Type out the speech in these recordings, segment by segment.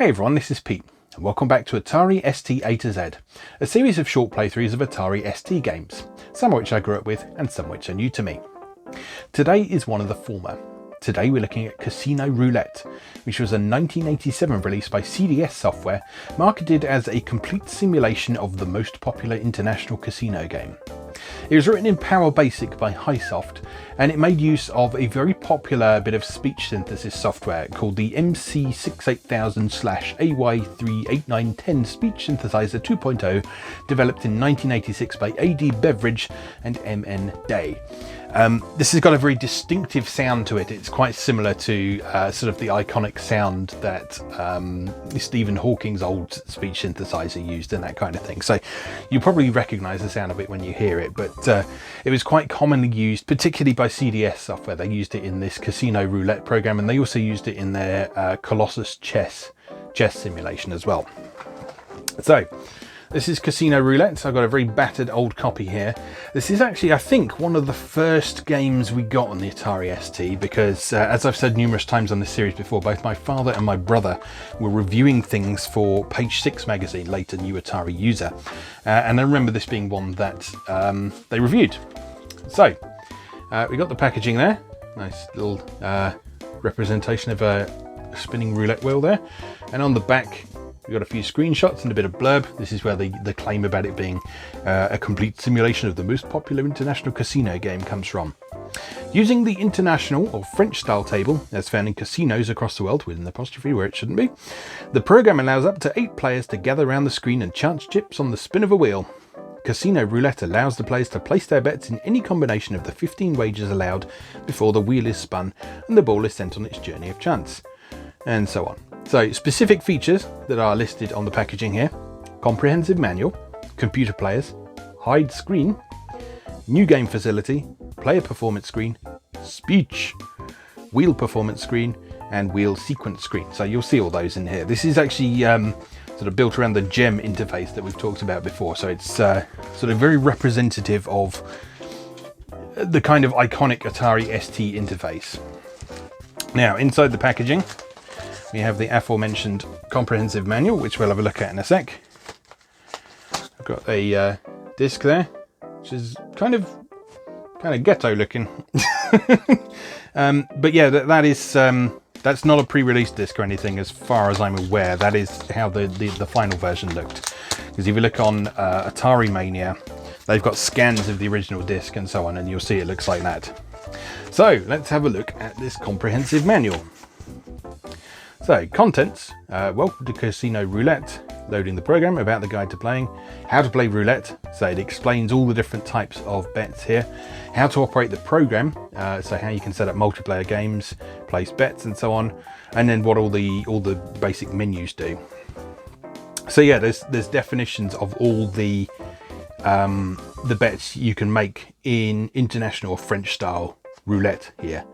Hey everyone, this is Pete, and welcome back to Atari ST A to Z, a series of short playthroughs of Atari ST games, some of which I grew up with and some which are new to me. Today is one of the former. Today we're looking at Casino Roulette, which was a 1987 release by CDS Software, marketed as a complete simulation of the most popular international casino game. It was written in Power Basic by Highsoft, and it made use of a very popular bit of speech synthesis software called the MC68000/AY38910 Speech Synthesizer 2.0, developed in 1986 by AD Beveridge and MN Day. This has got a very distinctive sound to it. It's quite similar to sort of the iconic sound that Stephen Hawking's old speech synthesizer used and that kind of thing. So you probably recognise the sound of it when you hear it, but it was quite commonly used, particularly by CDS Software. They used it in this Casino Roulette program, and they also used it in their Colossus chess simulation as well. So this is Casino Roulette. I've got a very battered old copy here. This is actually, I think, one of the first games we got on the Atari ST because, as I've said numerous times on this series before, both my father and my brother were reviewing things for Page 6 magazine, later New Atari User. And I remember this being one that they reviewed. So, we got the packaging there. Nice little representation of a spinning roulette wheel there. And on the back, we've got a few screenshots and a bit of blurb. This is where the claim about it being a complete simulation of the most popular international casino game comes from. Using the international or French style table, as found in casinos across the world with an apostrophe where it shouldn't be, the program allows up to 8 players to gather around the screen and chance chips on the spin of a wheel. Casino Roulette allows the players to place their bets in any combination of the 15 wagers allowed before the wheel is spun and the ball is sent on its journey of chance, and so on. So, specific features that are listed on the packaging here: comprehensive manual, computer players, hide screen, new game facility, player performance screen, speech, wheel performance screen, and wheel sequence screen. So you'll see all those in here. This is actually sort of built around the gem interface that we've talked about before. So it's sort of very representative of the kind of iconic Atari ST interface. Now, inside the packaging, we have the aforementioned comprehensive manual, which we'll have a look at in a sec. I've got a disc there, which is kind of ghetto looking. But yeah, that's not a pre-release disc or anything, as far as I'm aware. That is how the final version looked. Because if you look on Atari Mania, they've got scans of the original disc and so on, and you'll see it looks like that. So let's have a look at this comprehensive manual. So, contents: welcome to Casino Roulette, loading the program, about the guide to playing, how to play roulette, so it explains all the different types of bets here, how to operate the program, so how you can set up multiplayer games, place bets and so on, and then what all the basic menus do. So yeah, there's definitions of all the bets you can make in international or French style roulette here.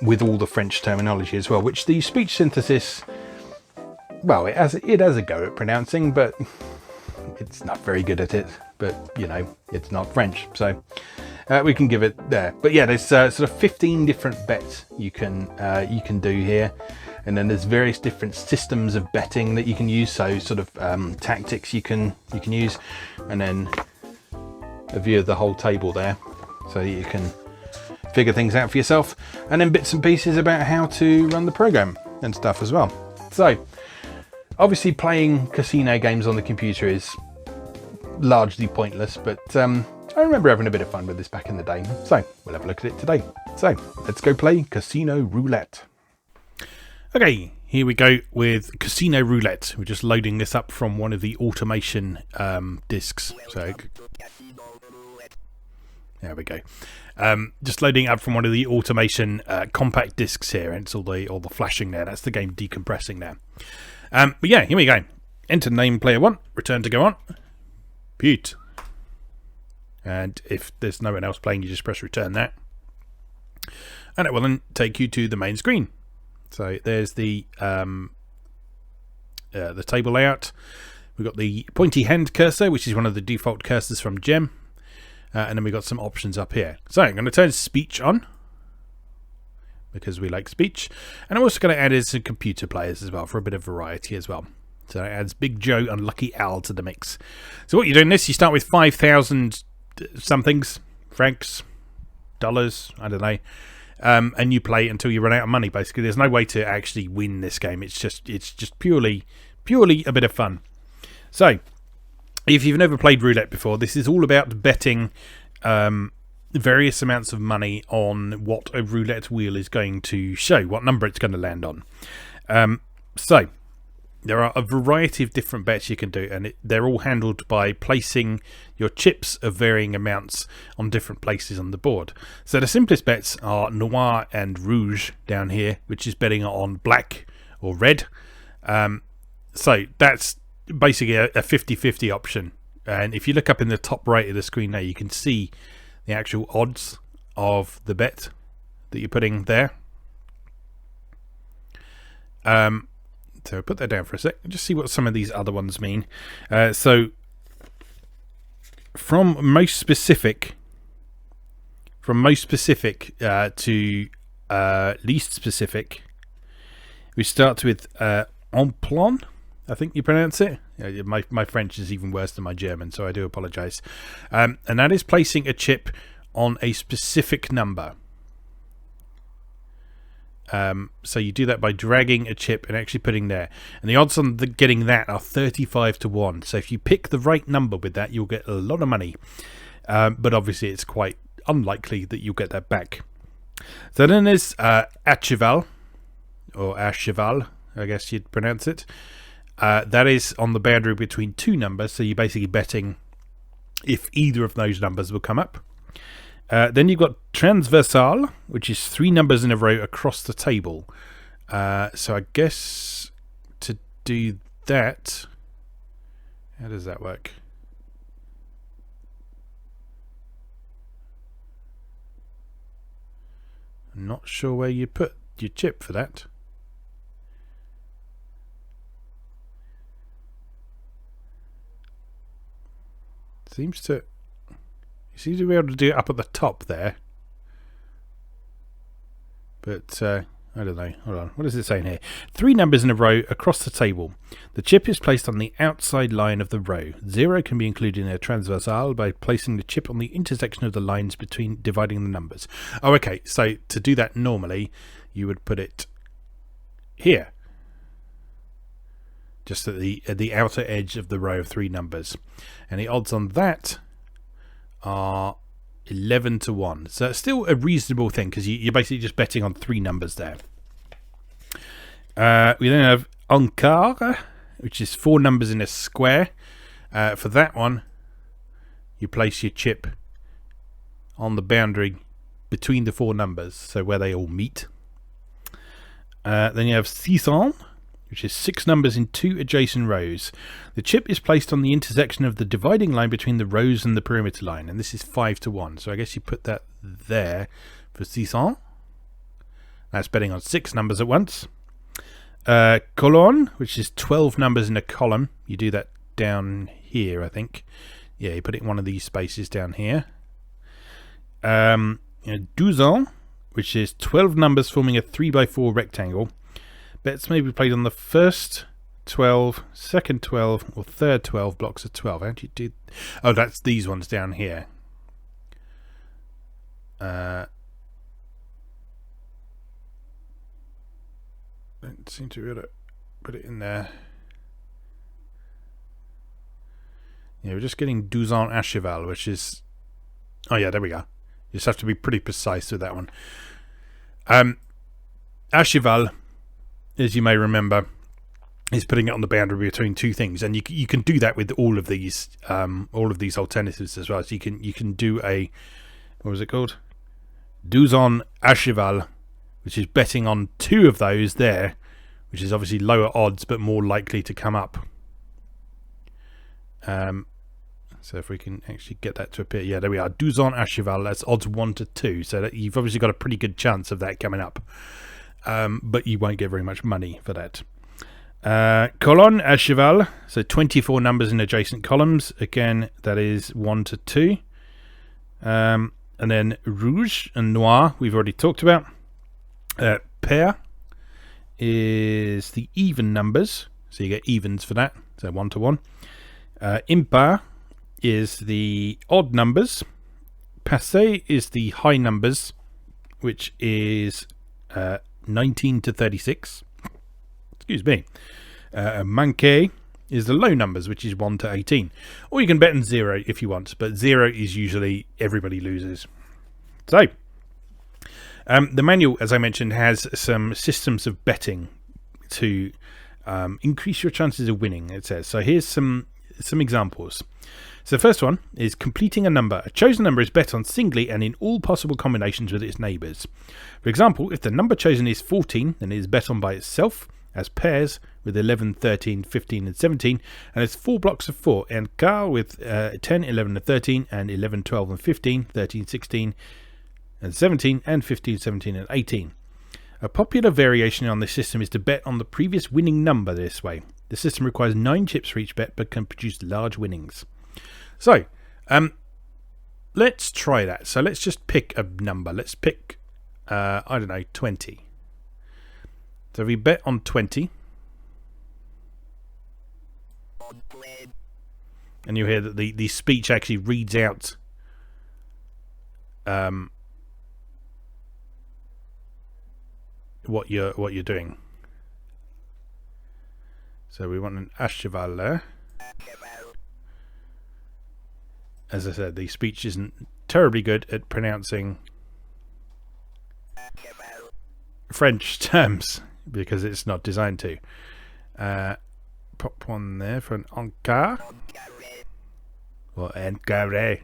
With all the French terminology as well, which the speech synthesis, well, it has a go at pronouncing, but it's not very good at it. But you know, it's not French, so we can give it there. But yeah, there's sort of 15 different bets you can do here, and then there's various different systems of betting that you can use. So sort of tactics you can use, and then a view of the whole table there, so that you can figure things out for yourself, and then bits and pieces about how to run the program and stuff as well. So obviously playing casino games on the computer is largely pointless, but I remember having a bit of fun with this back in the day, so we'll have a look at it today. So let's go play Casino Roulette. Okay, here we go with Casino Roulette. We're just loading this up from one of the automation discs. So there we go. Just loading up from one of the automation compact discs here, and it's all the flashing there. That's the game decompressing there. But yeah, here we go. Enter name player 1, return to go on. Pete. And if there's no one else playing, you just press return there. And it will then take you to the main screen. So there's the table layout. We've got the pointy hand cursor, which is one of the default cursors from Gem. And then we've got some options up here. So I'm going to turn speech on. because we like speech. And I'm also going to add in some computer players as well for a bit of variety as well. So that adds Big Joe and Lucky Al to the mix. So what you're doing this, you start with 5,000 somethings, francs, dollars, I don't know. And you play until you run out of money, basically. There's no way to actually win this game. It's just purely a bit of fun. So, if you've never played roulette before, this is all about betting various amounts of money on what a roulette wheel is going to show, what number it's going to land on. So, there are a variety of different bets you can do, and they're all handled by placing your chips of varying amounts on different places on the board. So the simplest bets are noir and rouge down here, which is betting on black or red. So that's basically a 50-50 option. And if you look up in the top right of the screen there, you can see the actual odds of the bet that you're putting there. So put that down for a sec and just see what some of these other ones mean. So from most specific to least specific, we start with en plan, I think you pronounce it. My French is even worse than my German, so I do apologise. And that is placing a chip on a specific number. So you do that by dragging a chip and actually putting there, and the odds on getting that are 35 to 1. So if you pick the right number with that, you'll get a lot of money, but obviously it's quite unlikely that you'll get that back. So then there's à cheval, or à cheval, I guess you'd pronounce it. That is on the boundary between two numbers, so you're basically betting if either of those numbers will come up. Then you've got transversal, which is 3 numbers in a row across the table. So I guess to do that, how does that work? I'm not sure where you put your chip for that. You seem to be able to do it up at the top there. But, I don't know. Hold on. What is it saying here? 3 numbers in a row across the table. The chip is placed on the outside line of the row. 0 can be included in a transversal by placing the chip on the intersection of the lines between dividing the numbers. Oh, okay. So, to do that normally, you would put it here. Just at the outer edge of the row of 3 numbers. And the odds on that are 11 to 1. So it's still a reasonable thing because you're basically just betting on 3 numbers there. We then have un quart, which is 4 numbers in a square. For that one, you place your chip on the boundary between the 4 numbers, so where they all meet. Then you have 600, which is 6 numbers in 2 adjacent rows. The chip is placed on the intersection of the dividing line between the rows and the perimeter line, and this is 5 to 1. So I guess you put that there for 600. That's betting on 6 numbers at once. Colonne, which is 12 numbers in a column. You do that down here, I think. Yeah, you put it in one of these spaces down here. Douzaine, which is 12 numbers forming a 3x4 rectangle. Bets may be played on the first 12, second 12, or third 12 blocks of 12. How do you do? Oh, that's these ones down here. Don't seem to be able to put it in there. Yeah, we're just getting douzaine à cheval, which is... Oh yeah, there we go. You just have to be pretty precise with that one. À cheval, as you may remember, is putting it on the boundary between 2 things, and you can do that with all of these alternatives as well. So you can do a, what was it called? Douzaine à cheval, which is betting on 2 of those there, which is obviously lower odds but more likely to come up. So if we can actually get that to appear, yeah, there we are. Douzaine à cheval. That's odds 1 to 2. So that you've obviously got a pretty good chance of that coming up. But you won't get very much money for that. Colonne à cheval, so 24 numbers in adjacent columns. Again, that is 1 to 2. And then rouge and noir, we've already talked about. Pair is the even numbers, so you get evens for that, so 1 to 1. Impar is the odd numbers. Passé is the high numbers, which is 19 to 36. Excuse me. Manqué is the low numbers, which is 1 to 18. Or you can bet on 0 if you want, but 0 is usually everybody loses. So, the manual, as I mentioned, has some systems of betting to increase your chances of winning, it says. So here's some examples. So the first one is completing a number. A chosen number is bet on singly and in all possible combinations with its neighbours. For example, if the number chosen is 14, then it is bet on by itself as pairs with 11, 13, 15 and 17, and it's 4 blocks of 4, and quart with 10, 11 and 13, and 11, 12 and 15, 13, 16 and 17, and 15, 17 and 18. A popular variation on this system is to bet on the previous winning number this way. The system requires 9 chips for each bet but can produce large winnings. So, let's try that. So let's just pick a number. Let's pick, I don't know, 20. So if we bet on 20, and you hear that the speech actually reads out what you're doing. So we want an cheval there. As I said, the speech isn't terribly good at pronouncing French terms because it's not designed to. Pop one there for an encart or encaré.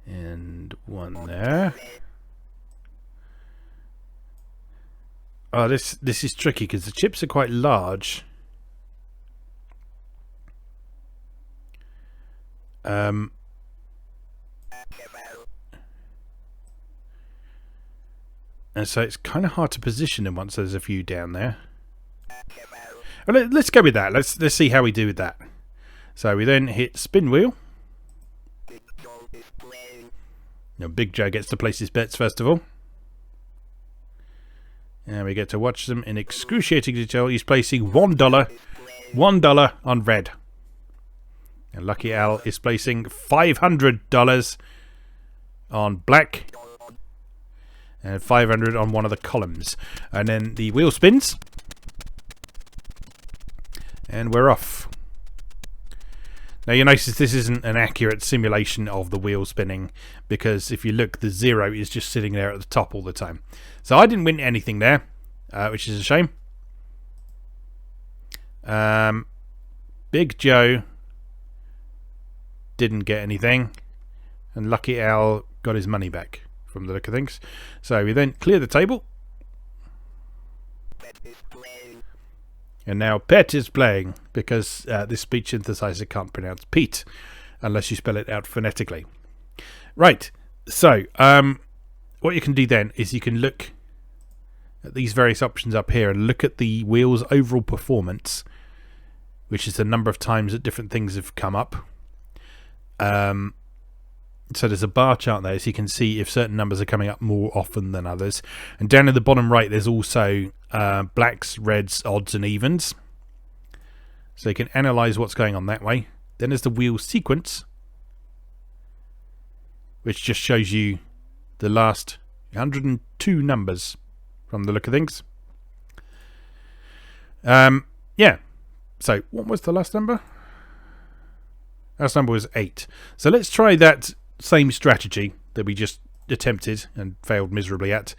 And one there. Oh, this is tricky because the chips are quite large. And so it's kind of hard to position them once there's a few down there. Well, let's go with that. Let's see how we do with that. So we then hit spin wheel. Now Big Joe gets to place his bets first of all. And we get to watch them in excruciating detail. He's placing $1 on red. And Lucky Al is placing $500 on black. And 500 on one of the columns. And then the wheel spins. And we're off. Now you notice this isn't an accurate simulation of the wheel spinning, because if you look, the 0 is just sitting there at the top all the time. So I didn't win anything there, which is a shame. Big Joe didn't get anything, and Lucky Al got his money back from the look of things. So we then clear the table. And now Pet is playing, because this speech synthesizer can't pronounce Pete unless you spell it out phonetically. Right, so what you can do then is you can look at these various options up here and look at the wheel's overall performance, which is the number of times that different things have come up. So there's a bar chart there, so you can see if certain numbers are coming up more often than others. And down in the bottom right, there's also blacks, reds, odds and evens. So you can analyse what's going on that way. Then there's the wheel sequence, which just shows you the last 102 numbers from the look of things. Yeah. So what was the last number? Last number was 8. So let's try that same strategy that we just attempted and failed miserably at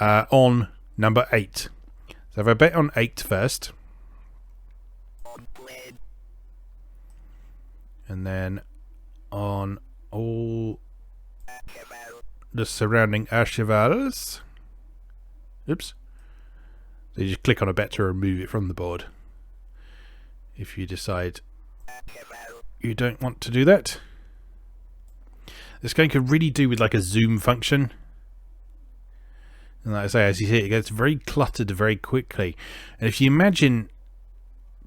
on number 8. So if I bet on 8 first, and then on all the surrounding chevals. Oops. So you just click on a bet to remove it from the board if you decide you don't want to do that. This game could really do with like a zoom function. And like I say, as you see, it gets very cluttered very quickly. And if you imagine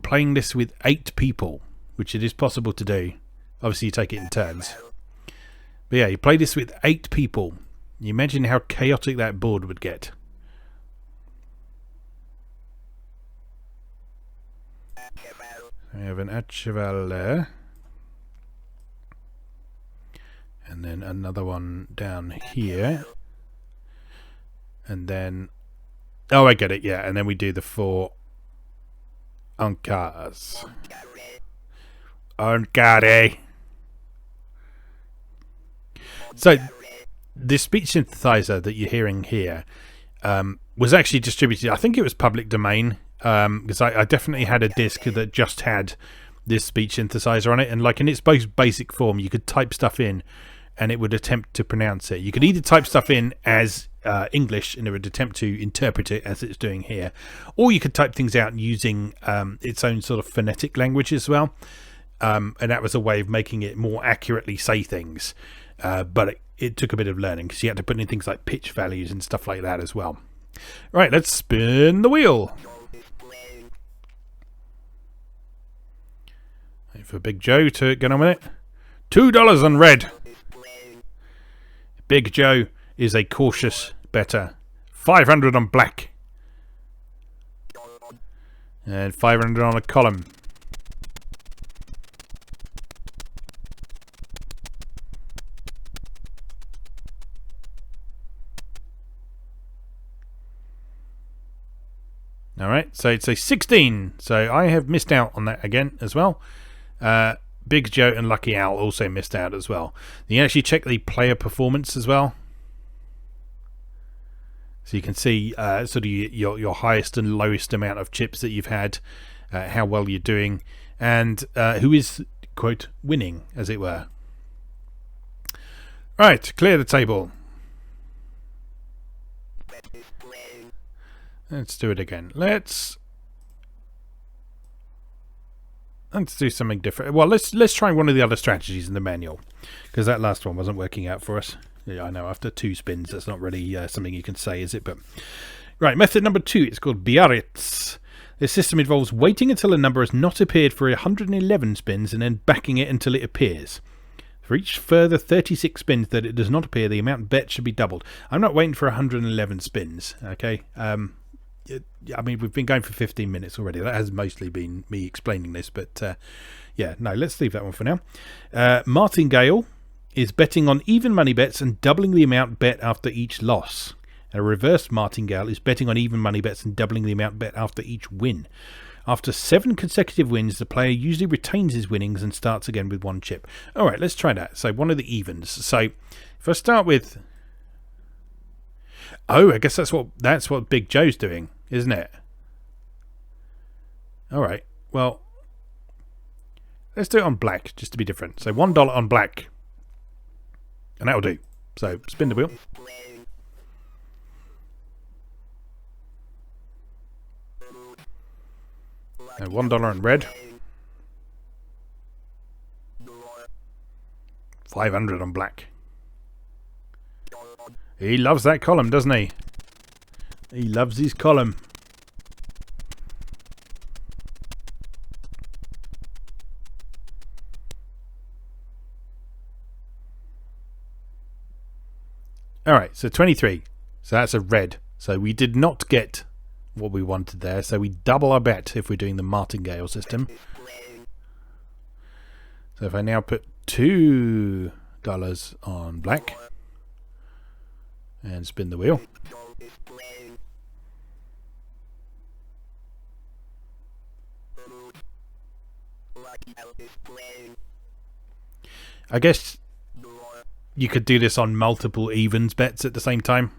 playing this with 8 people, which it is possible to do, obviously you take it in turns, But yeah, you play this with 8 people. You imagine how chaotic that board would get. We have an Atcheval there. And then another one down here. And then... Oh, I get it, yeah. And then we do the 4 Ankars. Ankare. So, the speech synthesizer that you're hearing here was actually distributed, I think it was public domain, because I definitely had a disc that just had this speech synthesizer on it, and like in its most basic form, you could type stuff in and it would attempt to pronounce it. You could either type stuff in as English and it would attempt to interpret it as it's doing here, or you could type things out using its own sort of phonetic language as well, and that was a way of making it more accurately say things, but it took a bit of learning because you had to put in things like pitch values and stuff like that as well. Right, let's spin the wheel. Wait for Big Joe to get on with it. $2 on red. Big Joe is a cautious better. 500 on black. And 500 on a column. Alright, so it's a 16. So I have missed out on that again as well. Big Joe and Lucky Al also missed out as well. You can actually check the player performance as well. So you can see sort of your highest and lowest amount of chips that you've had, how well you're doing, and who is, quote, winning, as it were. Right, clear the table. Let's do it again. Let's do something different. Well, let's try one of the other strategies in the manual, because that last one wasn't working out for us. Yeah, I know, after 2 spins, that's not really something you can say, is it? But right, method number 2, it's called Biarritz. This system involves waiting until a number has not appeared for 111 spins and then backing it until it appears. For each further 36 spins that it does not appear, the amount bet should be doubled. I'm not waiting for 111 spins, okay? I mean, we've been going for 15 minutes already. That has mostly been me explaining this, but yeah, no, let's leave that one for now. Martingale is betting on even money bets and doubling the amount bet after each loss. A reverse Martingale is betting on even money bets and doubling the amount bet after each win. After 7 consecutive wins, the player usually retains his winnings and starts again with 1 chip. All right, let's try that. So one of the evens. So if I start with... Oh, I guess that's what Big Joe's doing, isn't it? All right, well, let's do it on black, just to be different. So $1 on black. And that'll do. So spin the wheel. And $1 on red. 500 on black. He loves that column, doesn't he? He loves his column. Alright, so 23. So that's a red. So we did not get what we wanted there. So we double our bet if we're doing the Martingale system. So if I now put $2 on black and spin the wheel. I guess you could do this on multiple evens bets at the same time.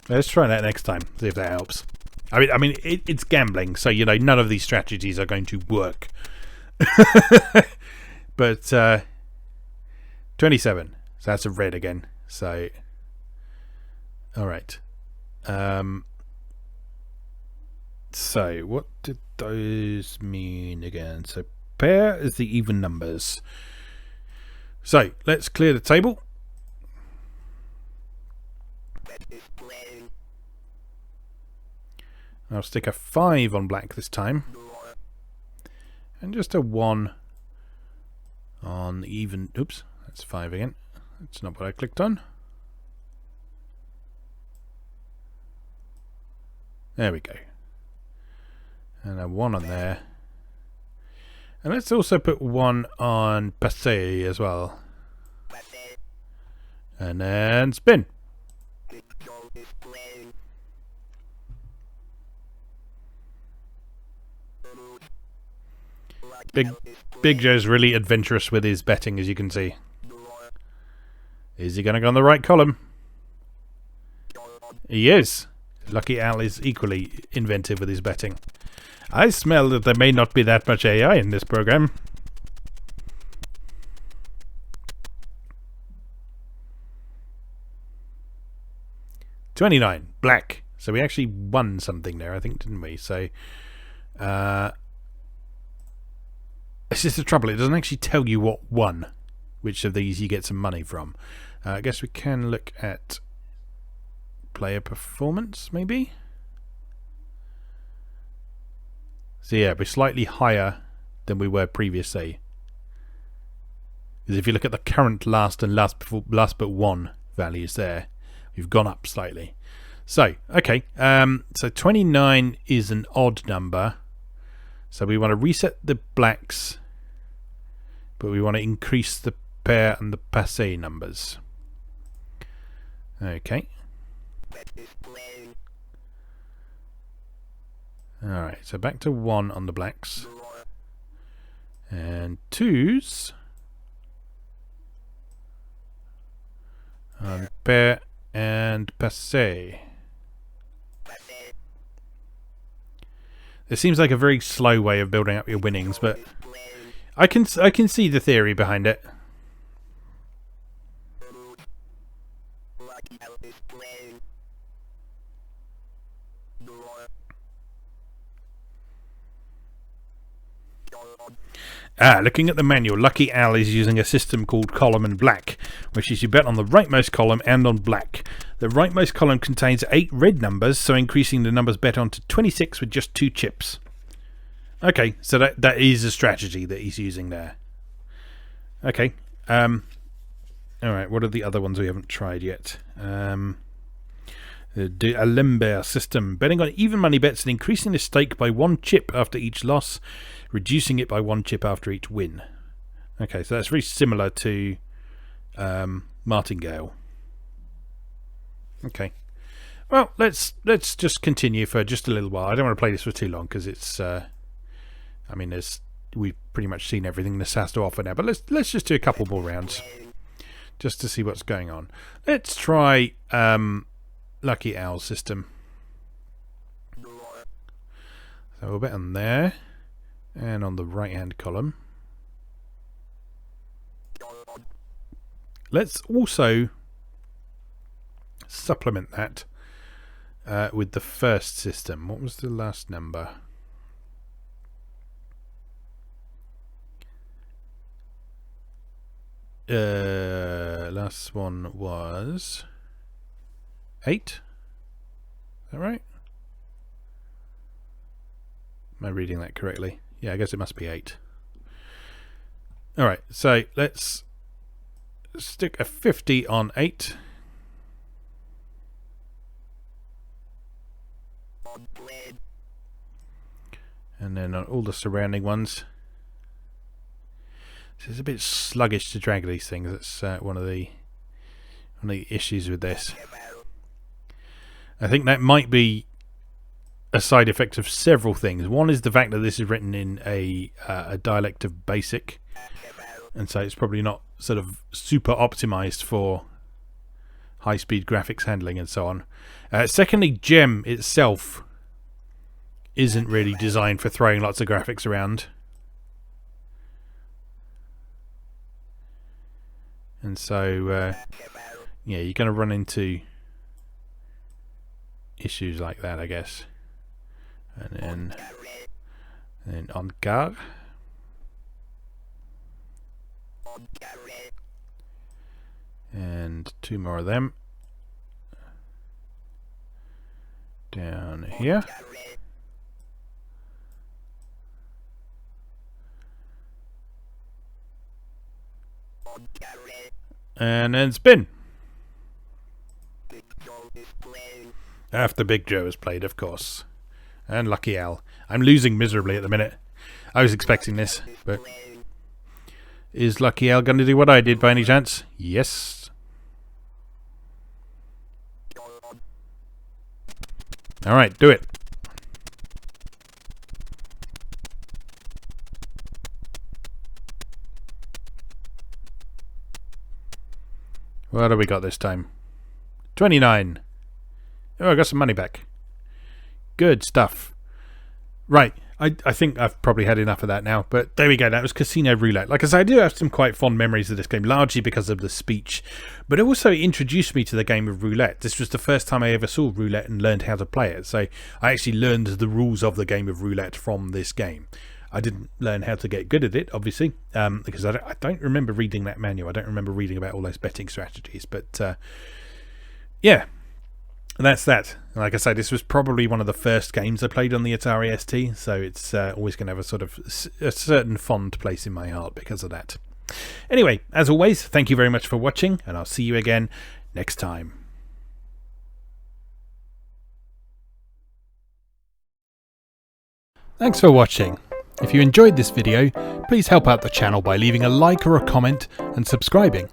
Let's try that next time, see if that helps. I mean, it's gambling, so you know none of these strategies are going to work. But 27, so that's a red again. So, all right. So what did those mean again? So pair is the even numbers. So let's clear the table. I'll stick a 5 on black this time. And just a 1 on even. Oops, that's 5 again. That's not what I clicked on. There we go. And a 1 on there. And let's also put 1 on passé as well. And then spin. Big Joe's really adventurous with his betting, as you can see. Is he going to go on the right column? He is. Lucky Al is equally inventive with his betting. I smell that there may not be that much AI in this program. $29, black. So we actually won something there, I think, didn't we? So, this is the trouble. It doesn't actually tell you what won, which of these you get some money from. I guess we can look at player performance, maybe. So yeah, we're slightly higher than we were previously. Because if you look at the current last but one values there, we've gone up slightly. So, okay, so 29 is an odd number. So we want to reset the blacks, but we want to increase the pair and the passé numbers. Okay. Alright, so back to 1 on the blacks. And 2s on pair and passé. It seems like a very slow way of building up your winnings, but I can see the theory behind it. Looking at the manual, Lucky Al is using a system called column and black, which is you bet on the rightmost column and on black. The rightmost column contains 8 red numbers, so increasing the numbers bet on to 26 with just 2 chips. Okay, so that is a strategy that he's using there. Okay. Alright, what are the other ones we haven't tried yet? The Alember system. Betting on even money bets and increasing the stake by 1 chip after each loss, reducing it by 1 chip after each win. Okay, so that's very similar to Martingale. Okay. Well, let's just continue for just a little while. I don't want to play this for too long because it's I mean, we've pretty much seen everything this has to offer now, but let's just do a couple more rounds just to see what's going on. Let's try Lucky Al's system. So we'll bet on there and on the right hand column. Let's also supplement that with the first system. What was the last number? Last one was 8. Is that right? Am I reading that correctly? Yeah, I guess it must be 8. Alright, so let's stick a 50 on 8. And then on all the surrounding ones. So it's a bit sluggish to drag these things. That's one of the issues with this. I think that might be a side effect of several things. One is the fact that this is written in a dialect of BASIC, and so it's probably not sort of super optimized for high-speed graphics handling and so on. Secondly, Gem itself isn't really designed for throwing lots of graphics around. And so, yeah, you're going to run into issues like that, I guess. And then on Gar. And 2 more of them. Down here. And then spin. After Big Joe has played, of course. And Lucky Al. I'm losing miserably at the minute. I was expecting this, but... Is Lucky Al going to do what I did by any chance? Yes. Alright, do it. What have we got this time? 29. Oh, I got some money back. Good stuff. Right, I think I've probably had enough of that now, but there we go. That was Casino Roulette. Like I said, I do have some quite fond memories of this game, largely because of the speech, but it also introduced me to the game of roulette. This was the first time I ever saw roulette and learned how to play it, so I actually learned the rules of the game of roulette from this game. I didn't learn how to get good at it, obviously, because I don't remember reading that manual. I don't remember reading about all those betting strategies, but yeah, and that's that. Like I say, this was probably one of the first games I played on the Atari ST, so it's always going to have a sort of a certain fond place in my heart because of that. Anyway, as always, thank you very much for watching, and I'll see you again next time. Thanks for watching. If you enjoyed this video, please help out the channel by leaving a like or a comment and subscribing.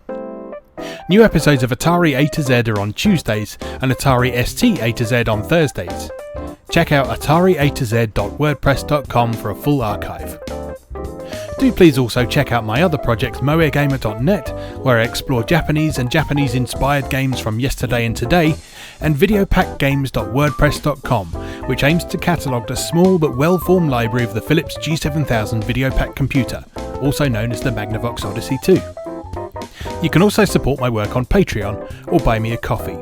New episodes of Atari A to Z are on Tuesdays and Atari ST A to Z on Thursdays. Check out atari-a-to-z.wordpress.com for a full archive. Do please also check out my other projects moegamer.net, where I explore Japanese and Japanese-inspired games from yesterday and today, and videopackgames.wordpress.com, which aims to catalogue the small but well-formed library of the Philips G7000 Videopack computer, also known as the Magnavox Odyssey 2. You can also support my work on Patreon or buy me a coffee.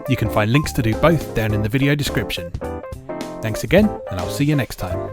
You can find links to do both down in the video description. Thanks again, and I'll see you next time.